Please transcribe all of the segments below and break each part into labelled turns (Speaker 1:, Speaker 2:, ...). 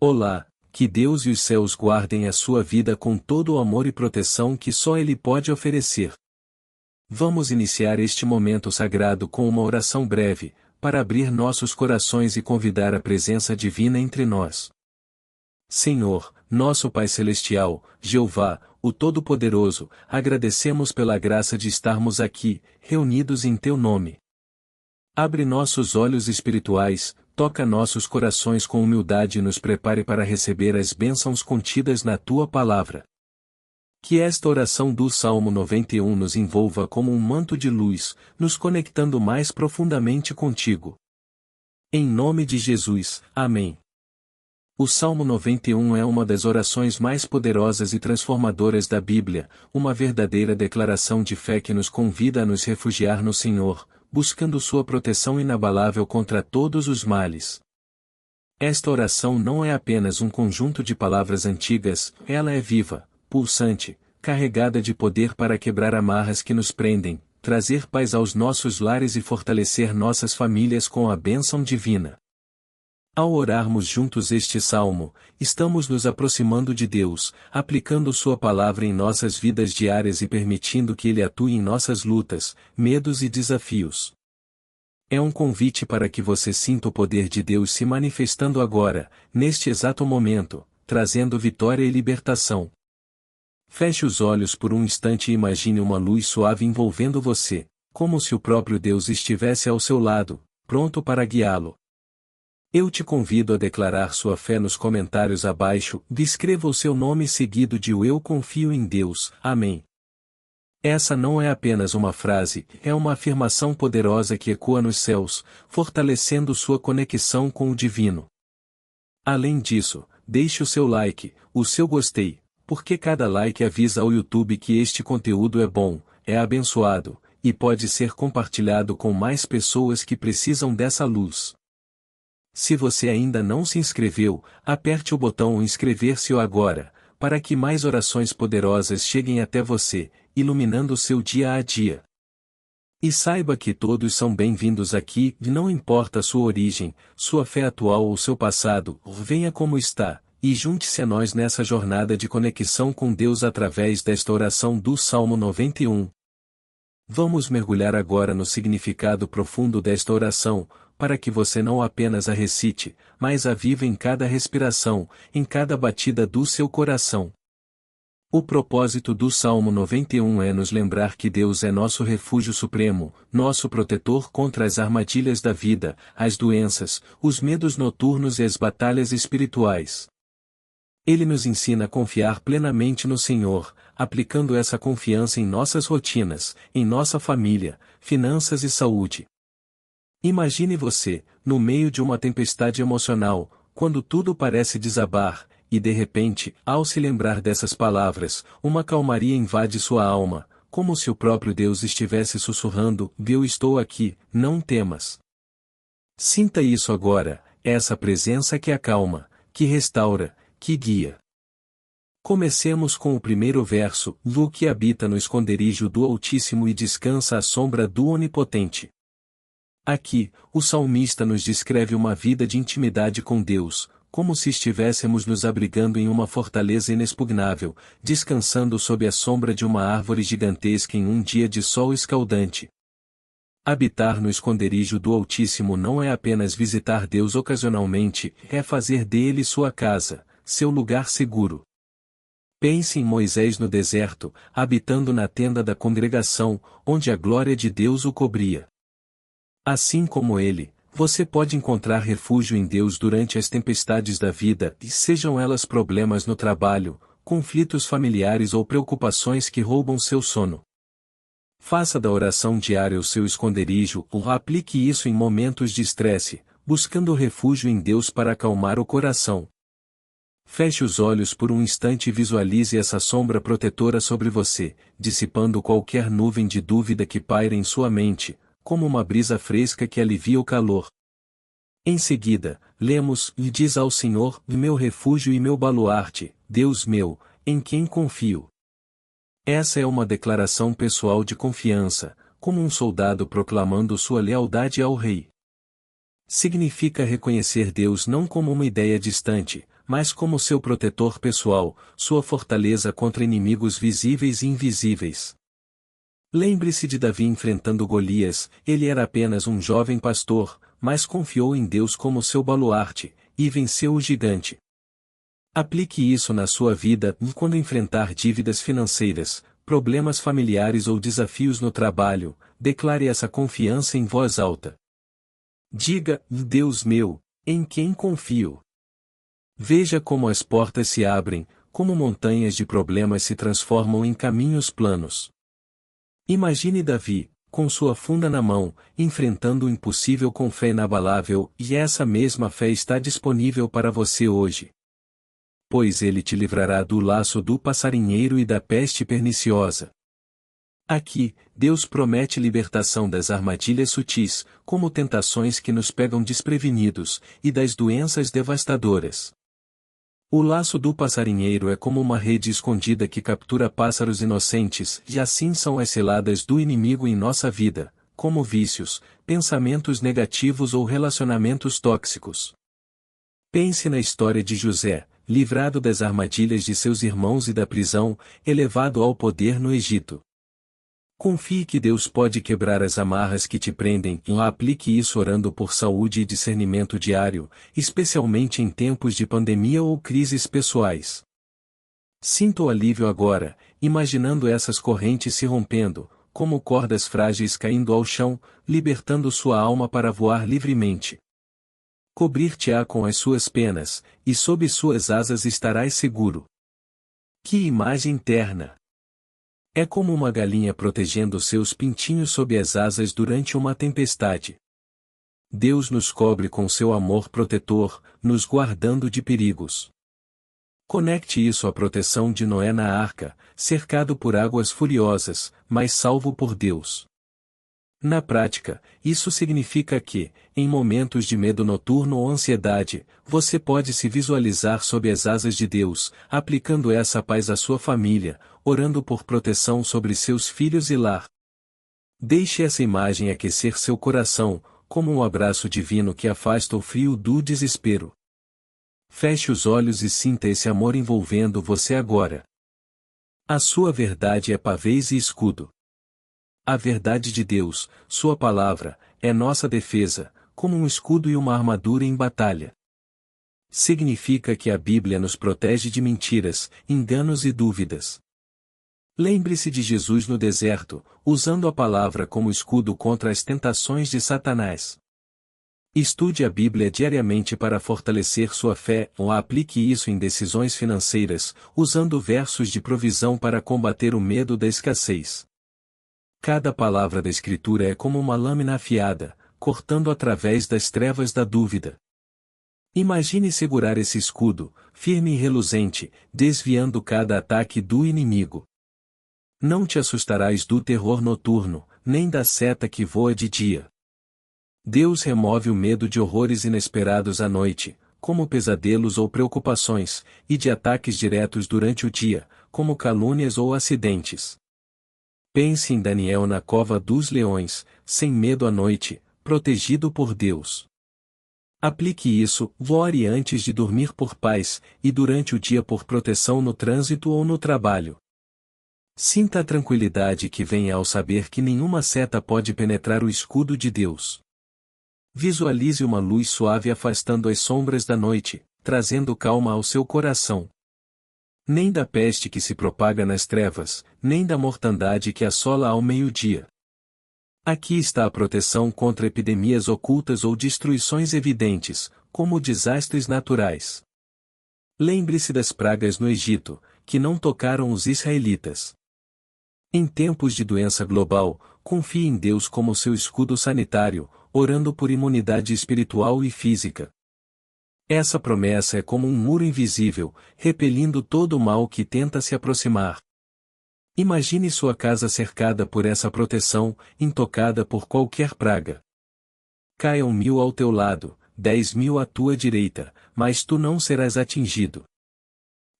Speaker 1: Olá, que Deus e os céus guardem a sua vida com todo o amor e proteção que só Ele pode oferecer. Vamos iniciar este momento sagrado com uma oração breve, para abrir nossos corações e convidar a presença divina entre nós. Senhor, nosso Pai Celestial, Jeová, o Todo-Poderoso, agradecemos pela graça de estarmos aqui, reunidos em Teu nome. Abre nossos olhos espirituais, toca nossos corações com humildade e nos prepare para receber as bênçãos contidas na Tua Palavra. Que esta oração do Salmo 91 nos envolva como um manto de luz, nos conectando mais profundamente contigo. Em nome de Jesus, amém. O Salmo 91 é uma das orações mais poderosas e transformadoras da Bíblia, uma verdadeira declaração de fé que nos convida a nos refugiar no Senhor, buscando sua proteção inabalável contra todos os males. Esta oração não é apenas um conjunto de palavras antigas, ela é viva, pulsante, carregada de poder para quebrar amarras que nos prendem, trazer paz aos nossos lares e fortalecer nossas famílias com a bênção divina. Ao orarmos juntos este salmo, estamos nos aproximando de Deus, aplicando sua palavra em nossas vidas diárias e permitindo que Ele atue em nossas lutas, medos e desafios. É um convite para que você sinta o poder de Deus se manifestando agora, neste exato momento, trazendo vitória e libertação. Feche os olhos por um instante e imagine uma luz suave envolvendo você, como se o próprio Deus estivesse ao seu lado, pronto para guiá-lo. Eu te convido a declarar sua fé nos comentários abaixo, descreva o seu nome seguido de "Eu confio em Deus, amém". Essa não é apenas uma frase, é uma afirmação poderosa que ecoa nos céus, fortalecendo sua conexão com o divino. Além disso, deixe o seu like, o seu gostei, porque cada like avisa ao YouTube que este conteúdo é bom, é abençoado, e pode ser compartilhado com mais pessoas que precisam dessa luz. Se você ainda não se inscreveu, aperte o botão inscrever-se agora, para que mais orações poderosas cheguem até você, iluminando seu dia a dia. E saiba que todos são bem-vindos aqui, não importa sua origem, sua fé atual ou seu passado, venha como está, e junte-se a nós nessa jornada de conexão com Deus através desta oração do Salmo 91. Vamos mergulhar agora no significado profundo desta oração, para que você não apenas a recite, mas a viva em cada respiração, em cada batida do seu coração. O propósito do Salmo 91 é nos lembrar que Deus é nosso refúgio supremo, nosso protetor contra as armadilhas da vida, as doenças, os medos noturnos e as batalhas espirituais. Ele nos ensina a confiar plenamente no Senhor, aplicando essa confiança em nossas rotinas, em nossa família, finanças e saúde. Imagine você, no meio de uma tempestade emocional, quando tudo parece desabar, e de repente, ao se lembrar dessas palavras, uma calmaria invade sua alma, como se o próprio Deus estivesse sussurrando: "Eu estou aqui, não temas". Sinta isso agora, essa presença que acalma, que restaura, que guia. Comecemos com o primeiro verso: "O que habita no esconderijo do Altíssimo e descansa à sombra do Onipotente". Aqui, o salmista nos descreve uma vida de intimidade com Deus, como se estivéssemos nos abrigando em uma fortaleza inexpugnável, descansando sob a sombra de uma árvore gigantesca em um dia de sol escaldante. Habitar no esconderijo do Altíssimo não é apenas visitar Deus ocasionalmente, é fazer dele sua casa, seu lugar seguro. Pense em Moisés no deserto, habitando na tenda da congregação, onde a glória de Deus o cobria. Assim como ele, você pode encontrar refúgio em Deus durante as tempestades da vida, e sejam elas problemas no trabalho, conflitos familiares ou preocupações que roubam seu sono. Faça da oração diária o seu esconderijo, ou aplique isso em momentos de estresse, buscando refúgio em Deus para acalmar o coração. Feche os olhos por um instante e visualize essa sombra protetora sobre você, dissipando qualquer nuvem de dúvida que paira em sua mente, como uma brisa fresca que alivia o calor. Em seguida, lemos: "E diz ao Senhor, meu refúgio e meu baluarte, Deus meu, em quem confio". Essa é uma declaração pessoal de confiança, como um soldado proclamando sua lealdade ao rei. Significa reconhecer Deus não como uma ideia distante, mas como seu protetor pessoal, sua fortaleza contra inimigos visíveis e invisíveis. Lembre-se de Davi enfrentando Golias. Ele era apenas um jovem pastor, mas confiou em Deus como seu baluarte, e venceu o gigante. Aplique isso na sua vida quando enfrentar dívidas financeiras, problemas familiares ou desafios no trabalho. Declare essa confiança em voz alta. Diga: Deus meu, em quem confio. Veja como as portas se abrem, como montanhas de problemas se transformam em caminhos planos. Imagine Davi, com sua funda na mão, enfrentando o impossível com fé inabalável, e essa mesma fé está disponível para você hoje. Pois ele te livrará do laço do passarinheiro e da peste perniciosa. Aqui, Deus promete libertação das armadilhas sutis, como tentações que nos pegam desprevenidos, e das doenças devastadoras. O laço do passarinheiro é como uma rede escondida que captura pássaros inocentes, e assim são as ciladas do inimigo em nossa vida, como vícios, pensamentos negativos ou relacionamentos tóxicos. Pense na história de José, livrado das armadilhas de seus irmãos e da prisão, elevado ao poder no Egito. Confie que Deus pode quebrar as amarras que te prendem e aplique isso orando por saúde e discernimento diário, especialmente em tempos de pandemia ou crises pessoais. Sinta o alívio agora, imaginando essas correntes se rompendo, como cordas frágeis caindo ao chão, libertando sua alma para voar livremente. Cobrir-te-á com as suas penas, e sob suas asas estarás seguro. Que imagem terna! É como uma galinha protegendo seus pintinhos sob as asas durante uma tempestade. Deus nos cobre com seu amor protetor, nos guardando de perigos. Conecte isso à proteção de Noé na arca, cercado por águas furiosas, mas salvo por Deus. Na prática, isso significa que, em momentos de medo noturno ou ansiedade, você pode se visualizar sob as asas de Deus, aplicando essa paz à sua família, orando por proteção sobre seus filhos e lar. Deixe essa imagem aquecer seu coração, como um abraço divino que afasta o frio do desespero. Feche os olhos e sinta esse amor envolvendo você agora. A sua verdade é pavês e escudo. A verdade de Deus, sua palavra, é nossa defesa, como um escudo e uma armadura em batalha. Significa que a Bíblia nos protege de mentiras, enganos e dúvidas. Lembre-se de Jesus no deserto, usando a palavra como escudo contra as tentações de Satanás. Estude a Bíblia diariamente para fortalecer sua fé ou aplique isso em decisões financeiras, usando versos de provisão para combater o medo da escassez. Cada palavra da Escritura é como uma lâmina afiada, cortando através das trevas da dúvida. Imagine segurar esse escudo, firme e reluzente, desviando cada ataque do inimigo. Não te assustarás do terror noturno, nem da seta que voa de dia. Deus remove o medo de horrores inesperados à noite, como pesadelos ou preocupações, e de ataques diretos durante o dia, como calúnias ou acidentes. Pense em Daniel na cova dos leões, sem medo à noite, protegido por Deus. Aplique isso, ore antes de dormir por paz, e durante o dia por proteção no trânsito ou no trabalho. Sinta a tranquilidade que vem ao saber que nenhuma seta pode penetrar o escudo de Deus. Visualize uma luz suave afastando as sombras da noite, trazendo calma ao seu coração. Nem da peste que se propaga nas trevas, nem da mortandade que assola ao meio-dia. Aqui está a proteção contra epidemias ocultas ou destruições evidentes, como desastres naturais. Lembre-se das pragas no Egito, que não tocaram os israelitas. Em tempos de doença global, confie em Deus como seu escudo sanitário, orando por imunidade espiritual e física. Essa promessa é como um muro invisível, repelindo todo o mal que tenta se aproximar. Imagine sua casa cercada por essa proteção, intocada por qualquer praga. Caiam 1000 ao teu lado, 10.000 à tua direita, mas tu não serás atingido.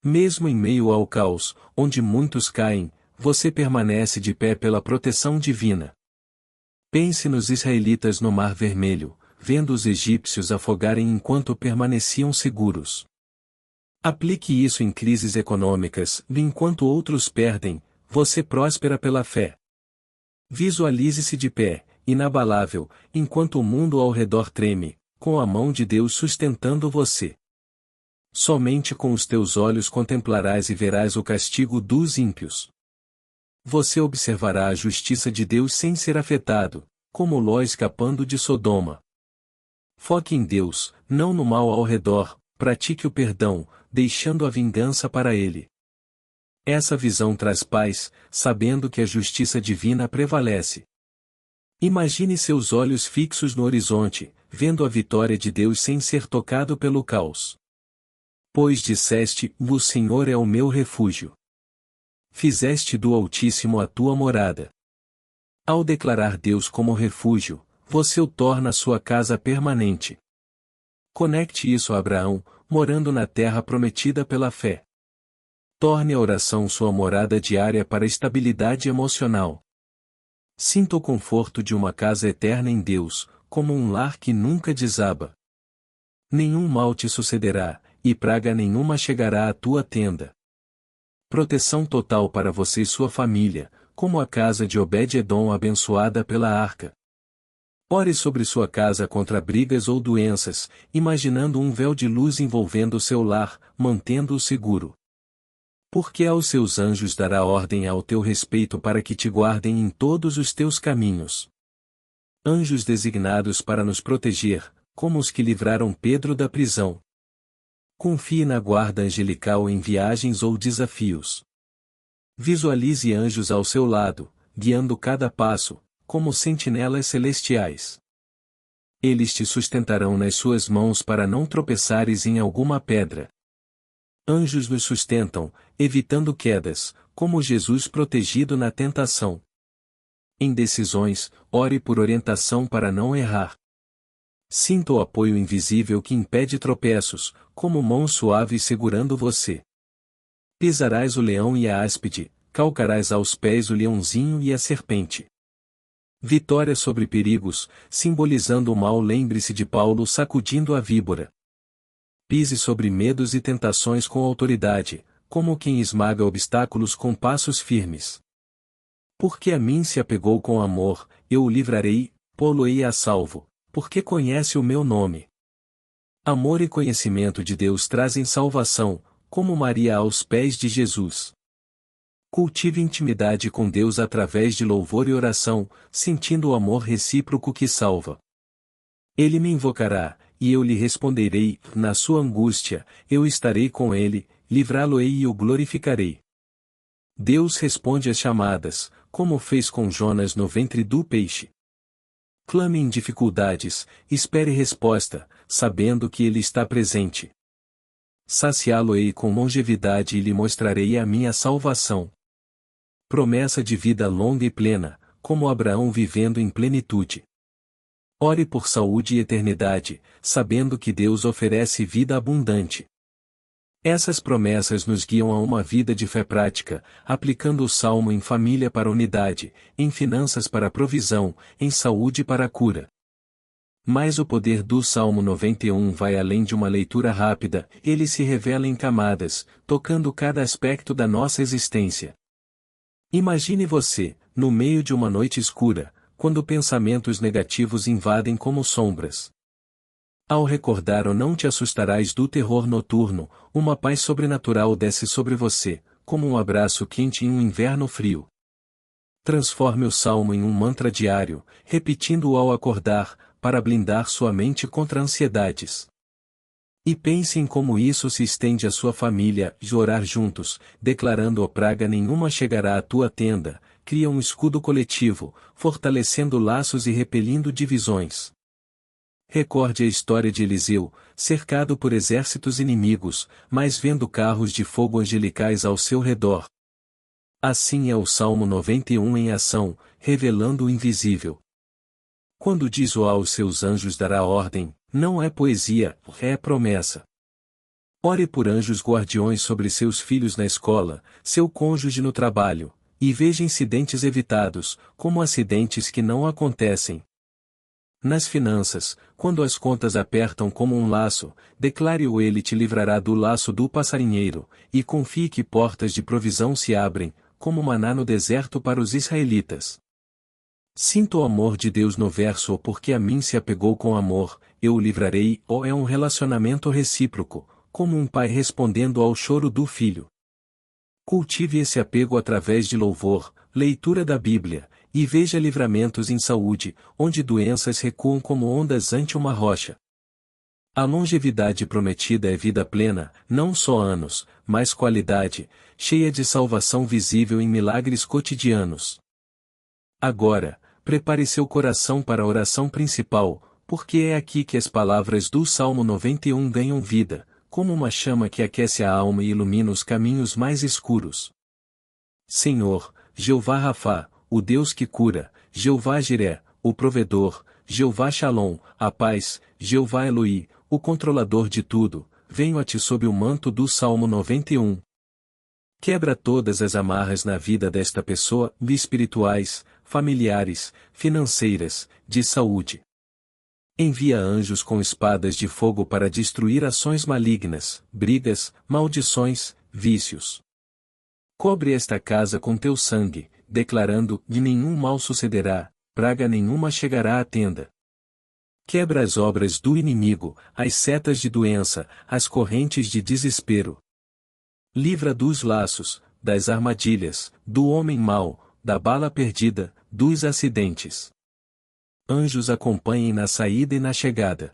Speaker 1: Mesmo em meio ao caos, onde muitos caem, você permanece de pé pela proteção divina. Pense nos israelitas no Mar Vermelho, vendo os egípcios afogarem enquanto permaneciam seguros. Aplique isso em crises econômicas, e enquanto outros perdem, você próspera pela fé. Visualize-se de pé, inabalável, enquanto o mundo ao redor treme, com a mão de Deus sustentando você. Somente com os teus olhos contemplarás e verás o castigo dos ímpios. Você observará a justiça de Deus sem ser afetado, como Ló escapando de Sodoma. Foque em Deus, não no mal ao redor, pratique o perdão, deixando a vingança para Ele. Essa visão traz paz, sabendo que a justiça divina prevalece. Imagine seus olhos fixos no horizonte, vendo a vitória de Deus sem ser tocado pelo caos. Pois disseste: o Senhor é o meu refúgio. Fizeste do Altíssimo a tua morada. Ao declarar Deus como refúgio, você o torna sua casa permanente. Conecte isso a Abraão, morando na terra prometida pela fé. Torne a oração sua morada diária para estabilidade emocional. Sinta o conforto de uma casa eterna em Deus, como um lar que nunca desaba. Nenhum mal te sucederá, e praga nenhuma chegará à tua tenda. Proteção total para você e sua família, como a casa de Obed-edom abençoada pela arca. Ore sobre sua casa contra brigas ou doenças, imaginando um véu de luz envolvendo seu lar, mantendo-o seguro. Porque aos seus anjos dará ordem ao teu respeito para que te guardem em todos os teus caminhos. Anjos designados para nos proteger, como os que livraram Pedro da prisão. Confie na guarda angelical em viagens ou desafios. Visualize anjos ao seu lado, guiando cada passo, como sentinelas celestiais. Eles te sustentarão nas suas mãos para não tropeçares em alguma pedra. Anjos nos sustentam, evitando quedas, como Jesus protegido na tentação. Em decisões, ore por orientação para não errar. Sinta o apoio invisível que impede tropeços, como mãos suaves segurando você. Pisarás o leão e a áspide, calcarás aos pés o leãozinho e a serpente. Vitória sobre perigos, simbolizando o mal. Lembre-se de Paulo sacudindo a víbora. Pise sobre medos e tentações com autoridade, como quem esmaga obstáculos com passos firmes. Porque a mim se apegou com amor, eu o livrarei, pô-lo-ei a salvo, porque conhece o meu nome. Amor e conhecimento de Deus trazem salvação, como Maria aos pés de Jesus. Cultive intimidade com Deus através de louvor e oração, sentindo o amor recíproco que salva. Ele me invocará, e eu lhe responderei, na sua angústia, eu estarei com ele, livrá-lo-ei e o glorificarei. Deus responde às chamadas, como fez com Jonas no ventre do peixe. Clame em dificuldades, espere resposta, sabendo que ele está presente. Saciá-lo-ei com longevidade e lhe mostrarei a minha salvação. Promessa de vida longa e plena, como Abraão vivendo em plenitude. Ore por saúde e eternidade, sabendo que Deus oferece vida abundante. Essas promessas nos guiam a uma vida de fé prática, aplicando o salmo em família para unidade, em finanças para provisão, em saúde para cura. Mas o poder do Salmo 91 vai além de uma leitura rápida, ele se revela em camadas, tocando cada aspecto da nossa existência. Imagine você, no meio de uma noite escura, quando pensamentos negativos invadem como sombras. Ao recordar ou não te assustarás do terror noturno, uma paz sobrenatural desce sobre você, como um abraço quente em um inverno frio. Transforme o salmo em um mantra diário, repetindo-o ao acordar, para blindar sua mente contra ansiedades. E pense em como isso se estende à sua família, e orar juntos, declarando: "Ó praga nenhuma chegará à tua tenda", cria um escudo coletivo, fortalecendo laços e repelindo divisões. Recorde a história de Eliseu, cercado por exércitos inimigos, mas vendo carros de fogo angelicais ao seu redor. Assim é o Salmo 91 em ação, revelando o invisível. Quando diz o aos seus anjos dará ordem, não é poesia, é promessa. Ore por anjos guardiões sobre seus filhos na escola, seu cônjuge no trabalho, e veja incidentes evitados, como acidentes que não acontecem. Nas finanças, quando as contas apertam como um laço, declare-o, ele te livrará do laço do passarinheiro, e confie que portas de provisão se abrem, como maná no deserto para os israelitas. Sinto o amor de Deus no verso, porque a mim se apegou com amor, eu o livrarei, é um relacionamento recíproco, como um pai respondendo ao choro do filho. Cultive esse apego através de louvor, leitura da Bíblia, e veja livramentos em saúde, onde doenças recuam como ondas ante uma rocha. A longevidade prometida é vida plena, não só anos, mas qualidade, cheia de salvação visível em milagres cotidianos. Agora, prepare seu coração para a oração principal, porque é aqui que as palavras do Salmo 91 ganham vida, como uma chama que aquece a alma e ilumina os caminhos mais escuros. Senhor, Jeová Rafá, o Deus que cura, Jeová Jiré, o provedor, Jeová Shalom, a paz, Jeová Eloi, o controlador de tudo, venho a ti sob o manto do Salmo 91. Quebra todas as amarras na vida desta pessoa, espirituais, familiares, financeiras, de saúde. Envia anjos com espadas de fogo para destruir ações malignas, brigas, maldições, vícios. Cobre esta casa com teu sangue, declarando: de nenhum mal sucederá, praga nenhuma chegará à tenda. Quebra as obras do inimigo, as setas de doença, as correntes de desespero. Livra dos laços, das armadilhas, do homem mau, da bala perdida, dos acidentes. Anjos acompanhem na saída e na chegada.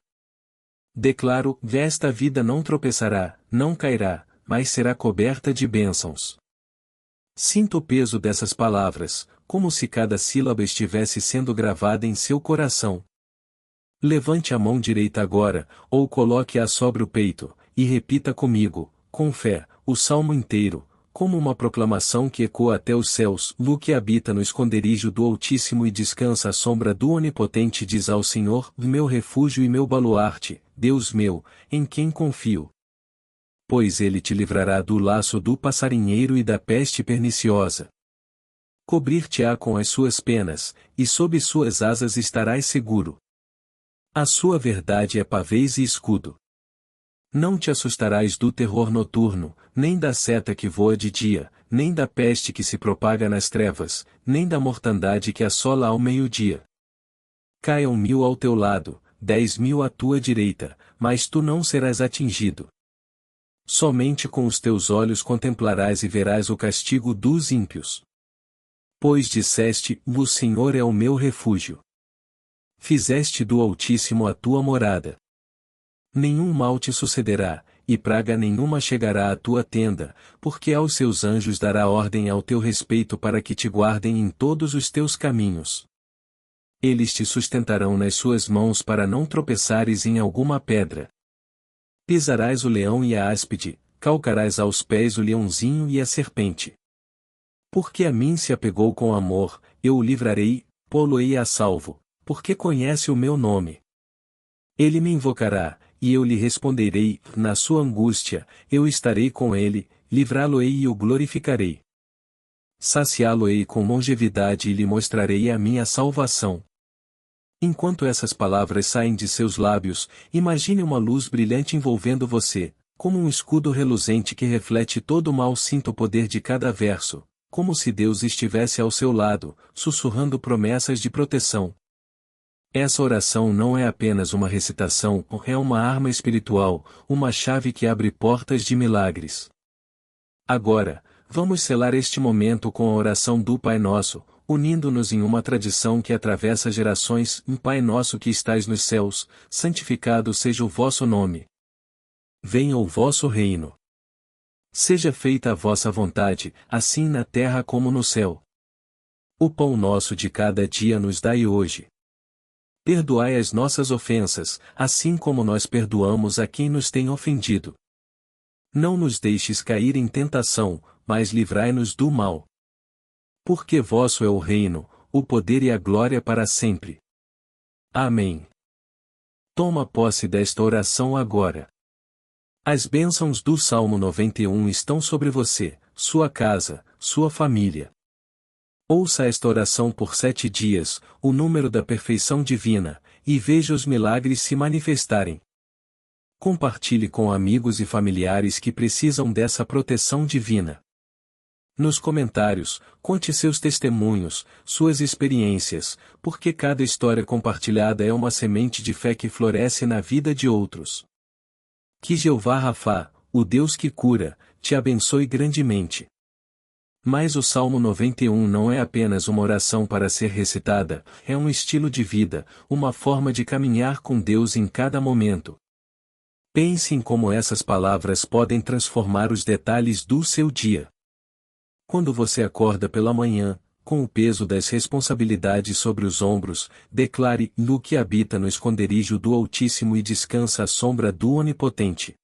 Speaker 1: Declaro: esta vida não tropeçará, não cairá, mas será coberta de bênçãos. Sinto o peso dessas palavras, como se cada sílaba estivesse sendo gravada em seu coração. Levante a mão direita agora, ou coloque-a sobre o peito, e repita comigo, com fé, o salmo inteiro, como uma proclamação que ecoa até os céus. O que habita no esconderijo do Altíssimo e descansa à sombra do Onipotente diz ao Senhor: meu refúgio e meu baluarte, Deus meu, em quem confio. Pois ele te livrará do laço do passarinheiro e da peste perniciosa. Cobrir-te-á com as suas penas, e sob suas asas estarás seguro. A sua verdade é pavês e escudo. Não te assustarás do terror noturno, nem da seta que voa de dia, nem da peste que se propaga nas trevas, nem da mortandade que assola ao meio-dia. Caiam 1000 ao teu lado, 10.000 à tua direita, mas tu não serás atingido. Somente com os teus olhos contemplarás e verás o castigo dos ímpios. Pois disseste: o Senhor é o meu refúgio. Fizeste do Altíssimo a tua morada. Nenhum mal te sucederá, e praga nenhuma chegará à tua tenda, porque aos seus anjos dará ordem ao teu respeito para que te guardem em todos os teus caminhos. Eles te sustentarão nas suas mãos para não tropeçares em alguma pedra. Pisarás o leão e a áspide, calcarás aos pés o leãozinho e a serpente. Porque a mim se apegou com amor, eu o livrarei, pô-lo-ei a salvo, porque conhece o meu nome. Ele me invocará, e eu lhe responderei: na sua angústia, eu estarei com ele, livrá-lo-ei e o glorificarei. Saciá-lo-ei com longevidade e lhe mostrarei a minha salvação. Enquanto essas palavras saem de seus lábios, imagine uma luz brilhante envolvendo você, como um escudo reluzente que reflete todo o mal. Sinta o poder de cada verso, como se Deus estivesse ao seu lado, sussurrando promessas de proteção. Essa oração não é apenas uma recitação, é uma arma espiritual, uma chave que abre portas de milagres. Agora, vamos selar este momento com a oração do Pai Nosso, unindo-nos em uma tradição que atravessa gerações. Pai nosso que estais nos céus, santificado seja o vosso nome. Venha o vosso reino. Seja feita a vossa vontade, assim na terra como no céu. O pão nosso de cada dia nos dai hoje. Perdoai as nossas ofensas, assim como nós perdoamos a quem nos tem ofendido. Não nos deixes cair em tentação, mas livrai-nos do mal. Porque vosso é o reino, o poder e a glória para sempre. Amém. Toma posse desta oração agora. As bênçãos do Salmo 91 estão sobre você, sua casa, sua família. Ouça esta oração por 7 dias, o número da perfeição divina, e veja os milagres se manifestarem. Compartilhe com amigos e familiares que precisam dessa proteção divina. Nos comentários, conte seus testemunhos, suas experiências, porque cada história compartilhada é uma semente de fé que floresce na vida de outros. Que Jeová Rafá, o Deus que cura, te abençoe grandemente. Mas o Salmo 91 não é apenas uma oração para ser recitada, é um estilo de vida, uma forma de caminhar com Deus em cada momento. Pense em como essas palavras podem transformar os detalhes do seu dia. Quando você acorda pela manhã, com o peso das responsabilidades sobre os ombros, declare: "No que habita no esconderijo do Altíssimo e descansa à sombra do Onipotente."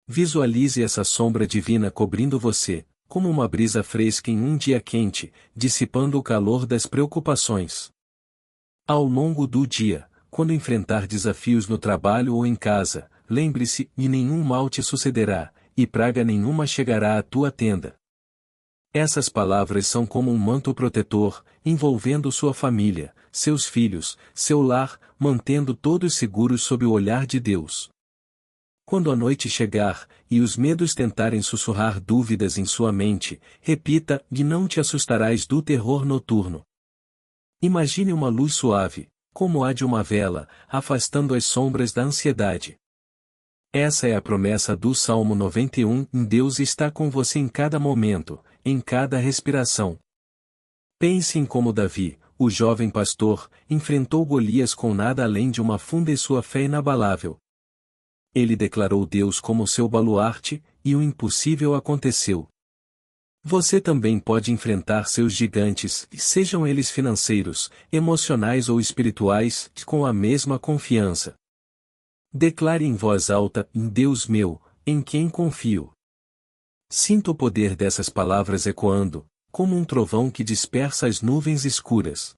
Speaker 1: Visualize essa sombra divina cobrindo você, como uma brisa fresca em um dia quente, dissipando o calor das preocupações. Ao longo do dia, quando enfrentar desafios no trabalho ou em casa, lembre-se: "E nenhum mal te sucederá, e praga nenhuma chegará à tua tenda." Essas palavras são como um manto protetor, envolvendo sua família, seus filhos, seu lar, mantendo todos seguros sob o olhar de Deus. Quando a noite chegar, e os medos tentarem sussurrar dúvidas em sua mente, repita: "E não te assustarás do terror noturno." Imagine uma luz suave, como a de uma vela, afastando as sombras da ansiedade. Essa é a promessa do Salmo 91, Deus está com você em cada momento, em cada respiração. Pense em como Davi, o jovem pastor, enfrentou Golias com nada além de uma funda e sua fé inabalável. Ele declarou Deus como seu baluarte, e o impossível aconteceu. Você também pode enfrentar seus gigantes, sejam eles financeiros, emocionais ou espirituais, com a mesma confiança. Declare em voz alta: "Deus meu, em quem confio." Sinta o poder dessas palavras ecoando, como um trovão que dispersa as nuvens escuras.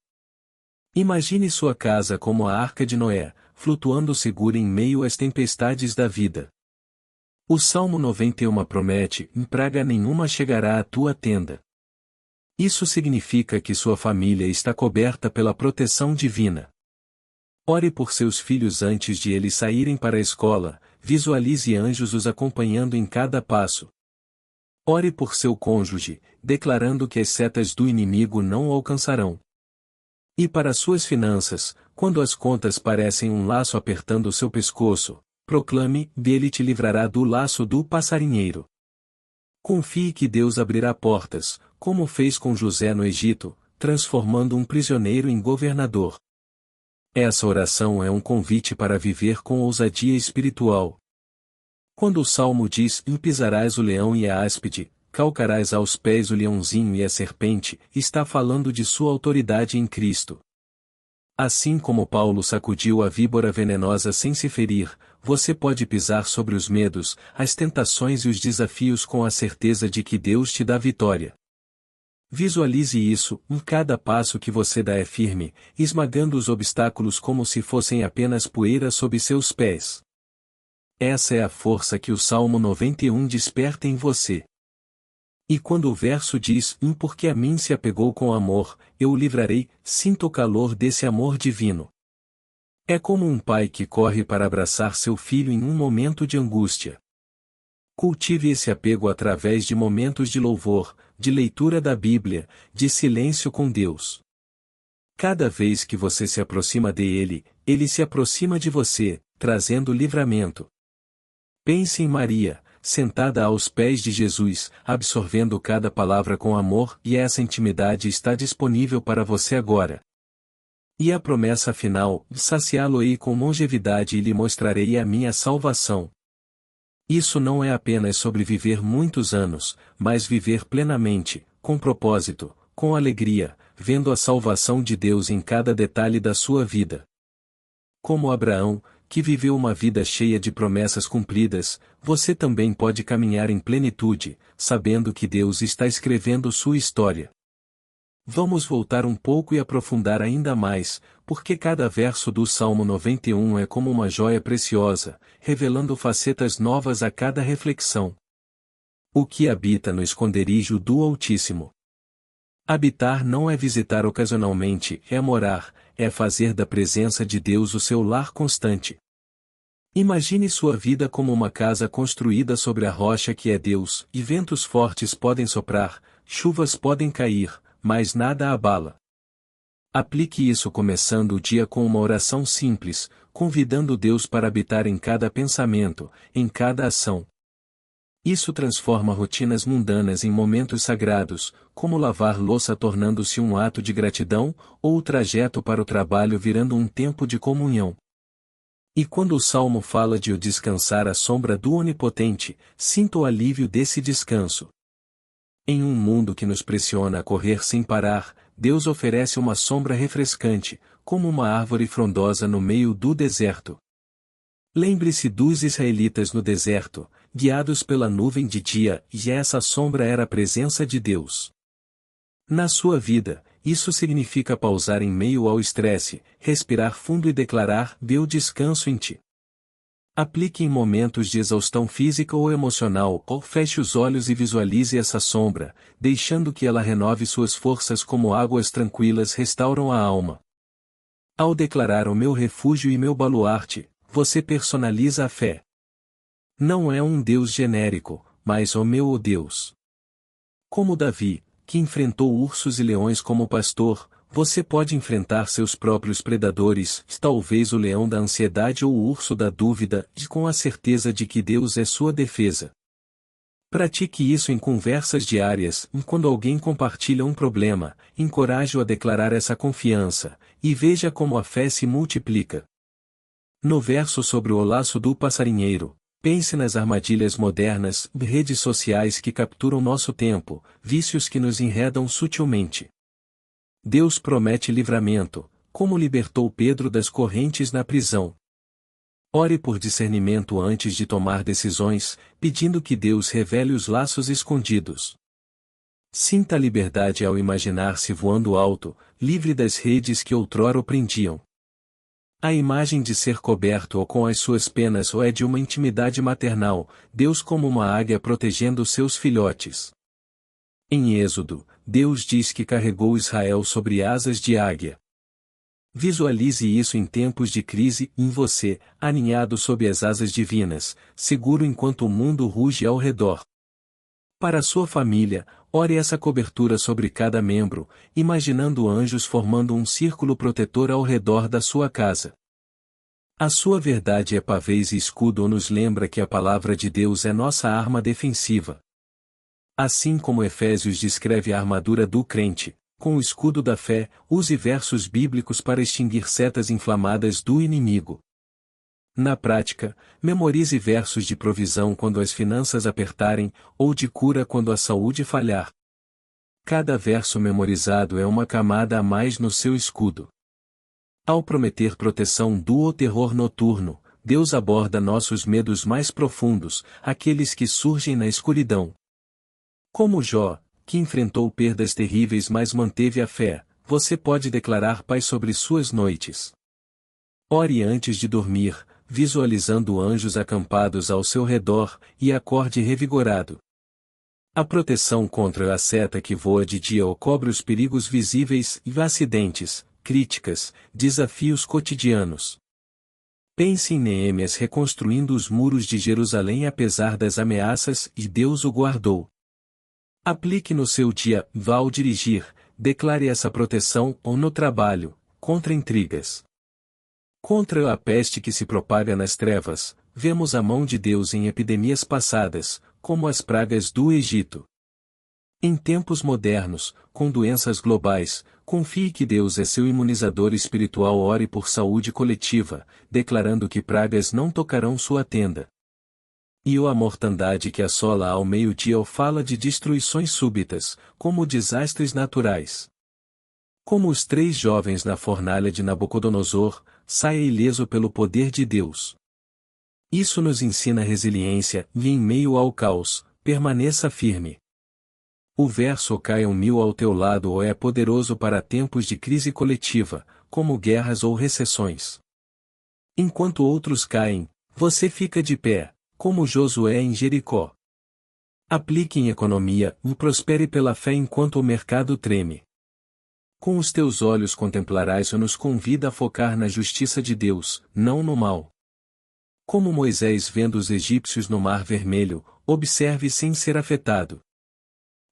Speaker 1: Imagine sua casa como a Arca de Noé, flutuando segura em meio às tempestades da vida. O Salmo 91 promete: "Praga nenhuma chegará à tua tenda." Isso significa que sua família está coberta pela proteção divina. Ore por seus filhos antes de eles saírem para a escola, visualize anjos os acompanhando em cada passo. Ore por seu cônjuge, declarando que as setas do inimigo não o alcançarão. E para suas finanças, quando as contas parecem um laço apertando seu pescoço, proclame: "Ele te livrará do laço do passarinheiro." Confie que Deus abrirá portas, como fez com José no Egito, transformando um prisioneiro em governador. Essa oração é um convite para viver com ousadia espiritual. Quando o Salmo diz: "Pisarás o leão e a áspide, calcarás aos pés o leãozinho e a serpente", está falando de sua autoridade em Cristo. Assim como Paulo sacudiu a víbora venenosa sem se ferir, você pode pisar sobre os medos, as tentações e os desafios com a certeza de que Deus te dá vitória. Visualize isso: cada passo que você dá é firme, esmagando os obstáculos como se fossem apenas poeira sob seus pés. Essa é a força que o Salmo 91 desperta em você. E quando o verso diz: "Porque a mim se apegou com amor, eu o livrarei", sinta o calor desse amor divino. É como um pai que corre para abraçar seu filho em um momento de angústia. Cultive esse apego através de momentos de louvor, de leitura da Bíblia, de silêncio com Deus. Cada vez que você se aproxima dele, ele se aproxima de você, trazendo livramento. Pense em Maria, sentada aos pés de Jesus, absorvendo cada palavra com amor, e essa intimidade está disponível para você agora. E a promessa final: "Saciá-lo-ei com longevidade e lhe mostrarei a minha salvação." Isso não é apenas sobre viver muitos anos, mas viver plenamente, com propósito, com alegria, vendo a salvação de Deus em cada detalhe da sua vida. Como Abraão, que viveu uma vida cheia de promessas cumpridas, você também pode caminhar em plenitude, sabendo que Deus está escrevendo sua história. Vamos voltar um pouco e aprofundar ainda mais, porque cada verso do Salmo 91 é como uma joia preciosa, revelando facetas novas a cada reflexão. O que habita no esconderijo do Altíssimo? Habitar não é visitar ocasionalmente, é morar, é fazer da presença de Deus o seu lar constante. Imagine sua vida como uma casa construída sobre a rocha que é Deus, e ventos fortes podem soprar, chuvas podem cair, mas nada a abala. Aplique isso começando o dia com uma oração simples, convidando Deus para habitar em cada pensamento, em cada ação. Isso transforma rotinas mundanas em momentos sagrados, como lavar louça tornando-se um ato de gratidão, ou o trajeto para o trabalho virando um tempo de comunhão. E quando o Salmo fala de o descansar à sombra do Onipotente, sinta o alívio desse descanso. Em um mundo que nos pressiona a correr sem parar, Deus oferece uma sombra refrescante, como uma árvore frondosa no meio do deserto. Lembre-se dos israelitas no deserto, guiados pela nuvem de dia, e essa sombra era a presença de Deus. Na sua vida, isso significa pausar em meio ao estresse, respirar fundo e declarar: "Eu descanso em ti". Aplique em momentos de exaustão física ou emocional, ou feche os olhos e visualize essa sombra, deixando que ela renove suas forças como águas tranquilas restauram a alma. Ao declarar o meu refúgio e meu baluarte, você personaliza a fé. Não é um Deus genérico, mas o meu Deus. Como Davi, que enfrentou ursos e leões como pastor, você pode enfrentar seus próprios predadores, talvez o leão da ansiedade ou o urso da dúvida, e com a certeza de que Deus é sua defesa. Pratique isso em conversas diárias, e quando alguém compartilha um problema, encoraje-o a declarar essa confiança, e veja como a fé se multiplica. No verso sobre o laço do passarinheiro, pense nas armadilhas modernas, redes sociais que capturam nosso tempo, vícios que nos enredam sutilmente. Deus promete livramento, como libertou Pedro das correntes na prisão. Ore por discernimento antes de tomar decisões, pedindo que Deus revele os laços escondidos. Sinta a liberdade ao imaginar-se voando alto, livre das redes que outrora o prendiam. A imagem de ser coberto ou com as suas penas ou é de uma intimidade maternal, Deus como uma águia protegendo seus filhotes. Em Êxodo, Deus diz que carregou Israel sobre asas de águia. Visualize isso em tempos de crise, em você, aninhado sob as asas divinas, seguro enquanto o mundo ruge ao redor. Para sua família, ore essa cobertura sobre cada membro, imaginando anjos formando um círculo protetor ao redor da sua casa. A sua verdade é pavês e escudo nos lembra que a palavra de Deus é nossa arma defensiva. Assim como Efésios descreve a armadura do crente, com o escudo da fé, use versos bíblicos para extinguir setas inflamadas do inimigo. Na prática, memorize versos de provisão quando as finanças apertarem, ou de cura quando a saúde falhar. Cada verso memorizado é uma camada a mais no seu escudo. Ao prometer proteção do terror noturno, Deus aborda nossos medos mais profundos, aqueles que surgem na escuridão. Como Jó, que enfrentou perdas terríveis mas manteve a fé, você pode declarar paz sobre suas noites. Ore antes de dormir, visualizando anjos acampados ao seu redor, e acorde revigorado. A proteção contra a seta que voa de dia ou cobre os perigos visíveis e acidentes, críticas, desafios cotidianos. Pense em Neemias reconstruindo os muros de Jerusalém apesar das ameaças, e Deus o guardou. Aplique no seu dia, vá ao dirigir, declare essa proteção, ou no trabalho, contra intrigas. Contra a peste que se propaga nas trevas, vemos a mão de Deus em epidemias passadas, como as pragas do Egito. Em tempos modernos, com doenças globais, confie que Deus é seu imunizador espiritual. Ore por saúde coletiva, declarando que pragas não tocarão sua tenda. E a mortandade que assola ao meio-dia fala de destruições súbitas, como desastres naturais. Como os 3 jovens na fornalha de Nabucodonosor, saia ileso pelo poder de Deus. Isso nos ensina resiliência, e em meio ao caos, permaneça firme. O verso caia 1000 ao teu lado ou é poderoso para tempos de crise coletiva, como guerras ou recessões. Enquanto outros caem, você fica de pé, como Josué em Jericó. Aplique em economia, e prospere pela fé enquanto o mercado treme. Com os teus olhos contemplarás e nos convida a focar na justiça de Deus, não no mal. Como Moisés vendo os egípcios no Mar Vermelho, observe sem ser afetado.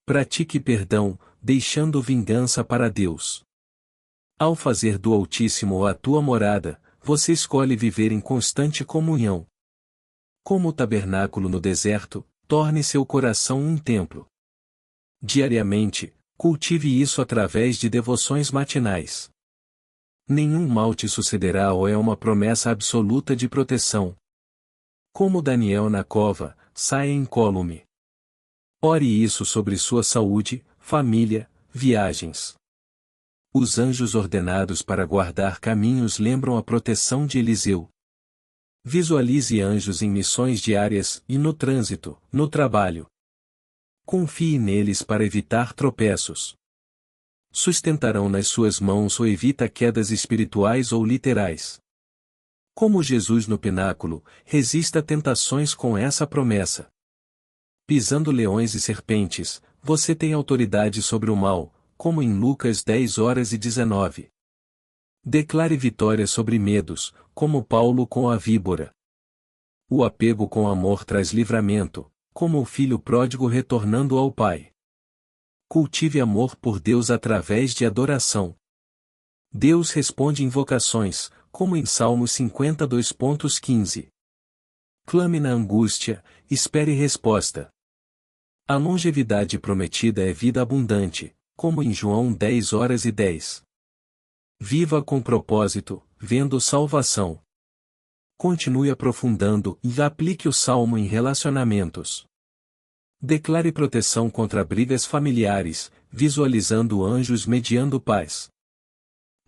Speaker 1: Pratique perdão, deixando vingança para Deus. Ao fazer do Altíssimo a tua morada, você escolhe viver em constante comunhão. Como o tabernáculo no deserto, torne seu coração um templo. Diariamente, cultive isso através de devoções matinais. Nenhum mal te sucederá ou é uma promessa absoluta de proteção. Como Daniel na cova, saia incólume. Ore isso sobre sua saúde, família, viagens. Os anjos ordenados para guardar caminhos lembram a proteção de Eliseu. Visualize anjos em missões diárias e no trânsito, no trabalho. Confie neles para evitar tropeços. Sustentarão nas suas mãos ou evita quedas espirituais ou literais. Como Jesus no pináculo, resista a tentações com essa promessa. Pisando leões e serpentes, você tem autoridade sobre o mal, como em Lucas 10:19. Declare vitória sobre medos, como Paulo com a víbora. O apego com amor traz livramento, como o filho pródigo retornando ao pai. Cultive amor por Deus através de adoração. Deus responde invocações, como em Salmos 52:15. Clame na angústia, espere resposta. A longevidade prometida é vida abundante, como em João 10:10. Viva com propósito, vendo salvação. Continue aprofundando e aplique o salmo em relacionamentos. Declare proteção contra brigas familiares, visualizando anjos mediando paz.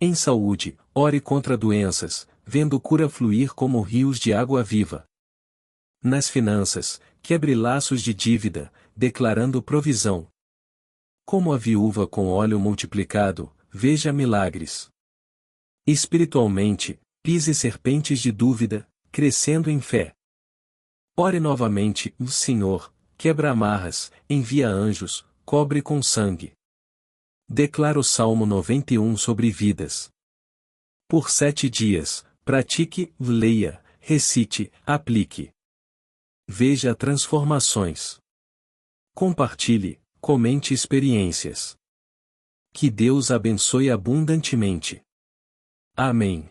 Speaker 1: Em saúde, ore contra doenças, vendo cura fluir como rios de água viva. Nas finanças, quebre laços de dívida, declarando provisão. Como a viúva com óleo multiplicado, veja milagres. Espiritualmente, pise serpentes de dúvida, crescendo em fé. Ore novamente, o Senhor, quebra amarras, envia anjos, cobre com sangue. Declara o Salmo 91 sobre vidas. Por 7 dias, pratique, leia, recite, aplique. Veja transformações. Compartilhe, comente experiências. Que Deus abençoe abundantemente. Amém.